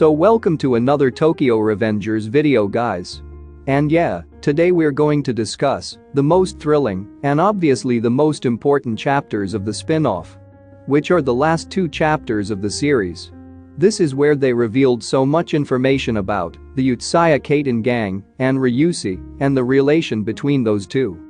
So welcome to another Tokyo Revengers video, guys. And yeah, today we're going to discuss the most thrilling and obviously the most important chapters of the spin-off, which are the last two chapters of the series. This is where they revealed so much information about the Utsuya Kaiten gang and Ryusi and the relation between those two.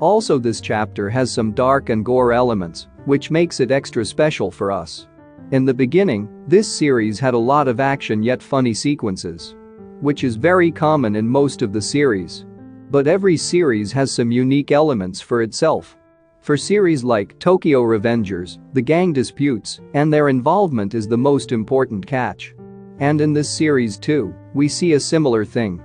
Also, this chapter has some dark and gore elements, which makes it extra special for us. In the beginning, this series had a lot of action yet funny sequences, which is very common in most of the series. But every series has some unique elements for itself. For series like Tokyo Revengers, the gang disputes and their involvement is the most important catch. And in this series too, we see a similar thing.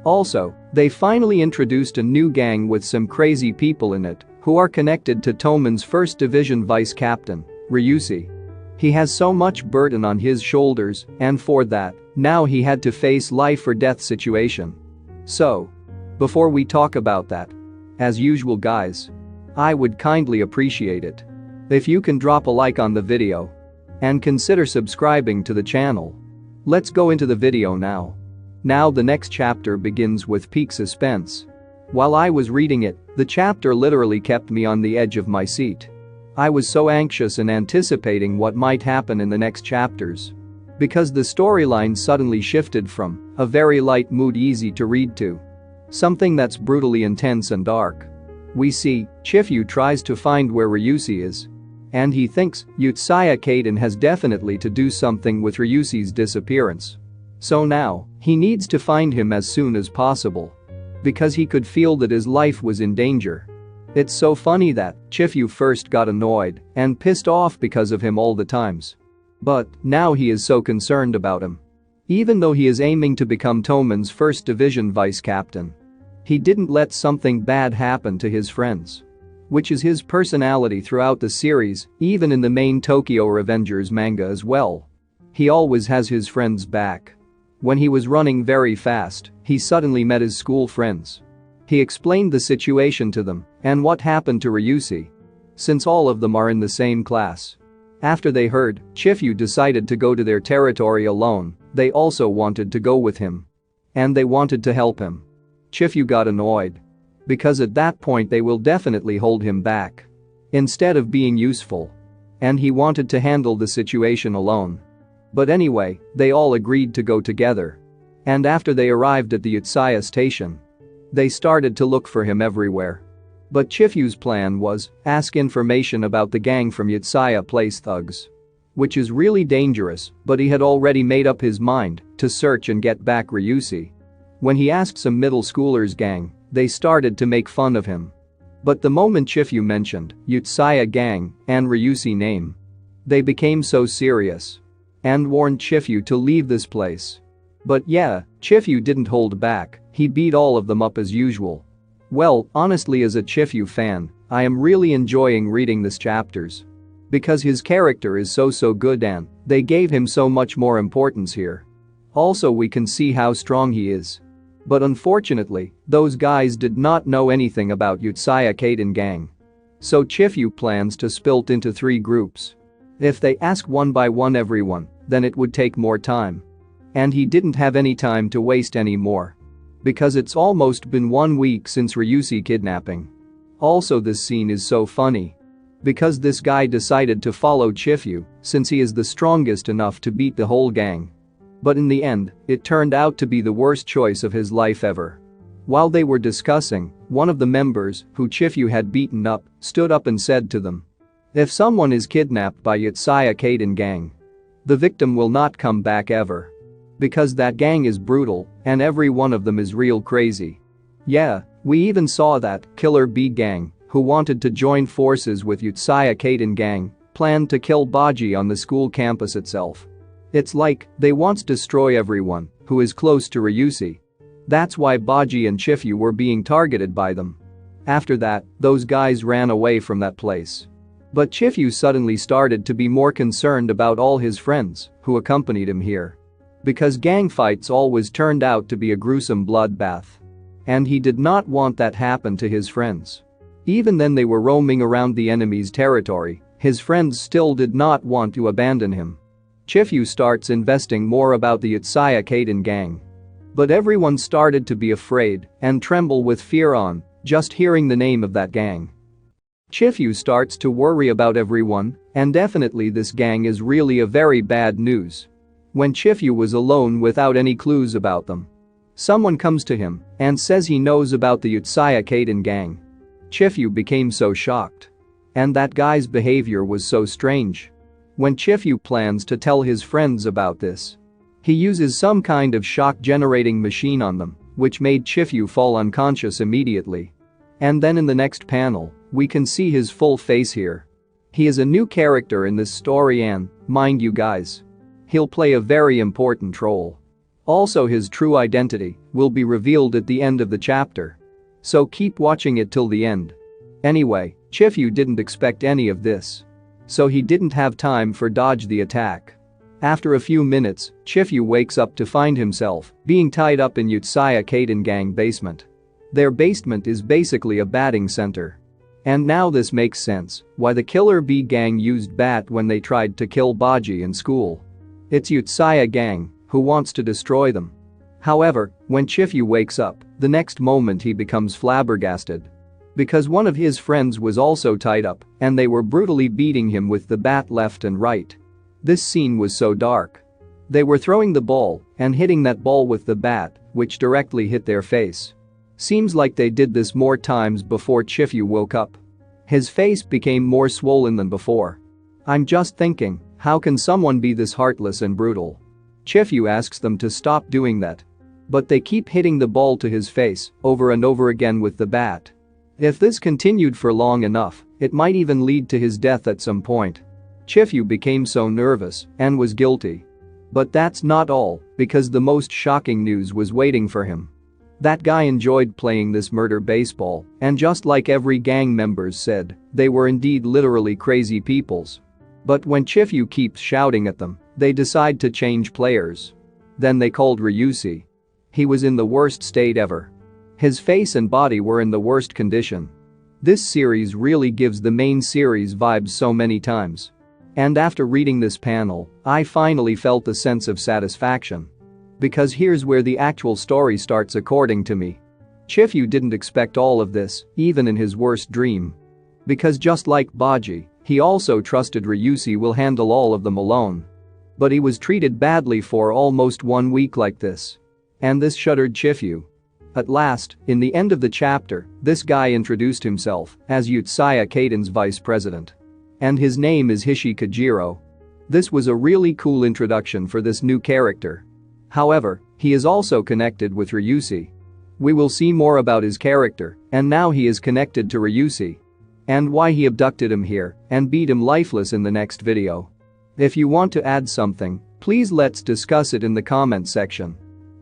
Also, they finally introduced a new gang with some crazy people in it who are connected to Toman's 1st Division vice captain, Ryusi. He has so much burden on his shoulders, and for that, now he had to face life or death situation. So, before we talk about that, as usual guys, I would kindly appreciate it if you can drop a like on the video and consider subscribing to the channel. Let's go into the video now. Now the next chapter begins with peak suspense. While I was reading it, the chapter literally kept me on the edge of my seat. I was so anxious and anticipating what might happen in the next chapters. Because the storyline suddenly shifted from a very light mood easy to read to something that's brutally intense and dark. We see Chifu tries to find where Ryusi is. And he thinks Utsuya Kaiten has definitely to do something with Ryusi's disappearance. So now, he needs to find him as soon as possible. Because he could feel that his life was in danger. It's so funny that Chifu first got annoyed and pissed off because of him all the times. But now he is so concerned about him. Even though he is aiming to become Toman's 1st Division vice captain, he didn't let something bad happen to his friends. Which is his personality throughout the series, even in the main Tokyo Revengers manga as well. He always has his friends back. When he was running very fast, he suddenly met his school friends. He explained the situation to them and what happened to Ryusi, since all of them are in the same class. After they heard Chifu decided to go to their territory alone, they also wanted to go with him. And they wanted to help him. Chifu got annoyed. Because at that point they will definitely hold him back. Instead of being useful. And he wanted to handle the situation alone. But anyway, they all agreed to go together. And after they arrived at the Utsuya station, they started to look for him everywhere. But Chifu's plan was ask information about the gang from Utsuya Place thugs. Which is really dangerous, but he had already made up his mind to search and get back Ryusi. When he asked some middle schoolers gang, they started to make fun of him. But the moment Chifu mentioned Utsuya gang and Ryusi name, they became so serious and warned Chifu to leave this place. But yeah, Chifu didn't hold back, he beat all of them up as usual. Well, honestly, as a Chifu fan, I am really enjoying reading this chapters. Because his character is so good and they gave him so much more importance here. Also, we can see how strong he is. But unfortunately, those guys did not know anything about Utsuya Kaiten gang. So Chifu plans to split into 3 groups. If they ask one by one everyone, then it would take more time. And he didn't have any time to waste anymore. Because it's almost been 1 week since Ryusi kidnapping. Also, this scene is so funny. Because this guy decided to follow Chifu since he is the strongest enough to beat the whole gang. But in the end, it turned out to be the worst choice of his life ever. While they were discussing, one of the members, who Chifu had beaten up, stood up and said to them, "If someone is kidnapped by Utsuya Kaiten gang, the victim will not come back ever. Because that gang is brutal, and every one of them is real crazy." Yeah, we even saw that Killer Bee gang, who wanted to join forces with Utsuya Kaiten gang, planned to kill Baji on the school campus itself. It's like they want to destroy everyone who is close to Ryusi. That's why Baji and Chifu were being targeted by them. After that, those guys ran away from that place. But Chifu suddenly started to be more concerned about all his friends who accompanied him here. Because gang fights always turned out to be a gruesome bloodbath. And he did not want that happen to his friends. Even then they were roaming around the enemy's territory, his friends still did not want to abandon him. Chifu starts investing more about the Uchiha Kaden gang. But everyone started to be afraid and tremble with fear on just hearing the name of that gang. Chifu starts to worry about everyone, and definitely this gang is really a very bad news. When Chifu was alone without any clues about them, someone comes to him and says he knows about the Uchiha Kaden gang. Chifu became so shocked. And that guy's behavior was so strange. When Chifu plans to tell his friends about this, he uses some kind of shock-generating machine on them, which made Chifu fall unconscious immediately. And then in the next panel, we can see his full face here. He is a new character in this story and, mind you guys, he'll play a very important role. Also, his true identity will be revealed at the end of the chapter. So keep watching it till the end. Anyway, Chifu didn't expect any of this. So he didn't have time for dodge the attack. After a few minutes, Chifu wakes up to find himself being tied up in Uchiha Kaden gang basement. Their basement is basically a batting center. And now this makes sense why the Killer Bee gang used bat when they tried to kill Baji in school. It's Uchiha gang who wants to destroy them. However, when Chifu wakes up, the next moment he becomes flabbergasted. Because one of his friends was also tied up and they were brutally beating him with the bat left and right. This scene was so dark. They were throwing the ball and hitting that ball with the bat, which directly hit their face. Seems like they did this more times before Chifu woke up. His face became more swollen than before. I'm just thinking, how can someone be this heartless and brutal? Chifu asks them to stop doing that. But they keep hitting the ball to his face over and over again with the bat. If this continued for long enough, it might even lead to his death at some point. Chifu became so nervous and was guilty. But that's not all, because the most shocking news was waiting for him. That guy enjoyed playing this murder baseball, and just like every gang members said, they were indeed literally crazy peoples. But when Chifu keeps shouting at them, they decide to change players. Then they called Ryusi. He was in the worst state ever. His face and body were in the worst condition. This series really gives the main series vibes so many times. And after reading this panel, I finally felt a sense of satisfaction. Because here's where the actual story starts according to me. Chifu didn't expect all of this, even in his worst dream. Because just like Baji, he also trusted Ryusi will handle all of them alone. But he was treated badly for almost 1 week like this. And this shuddered Chifu. At last, in the end of the chapter, this guy introduced himself as Uchiha Kaden's vice president. And his name is Hishi Kajiro. This was a really cool introduction for this new character. However, he is also connected with Ryusi. We will see more about his character, and now he is connected to Ryusi. And why he abducted him here and beat him lifeless in the next video. If you want to add something, please let's discuss it in the comment section.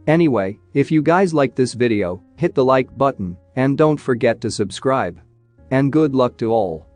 Anyway, if you guys like this video, hit the like button and don't forget to subscribe. And good luck to all.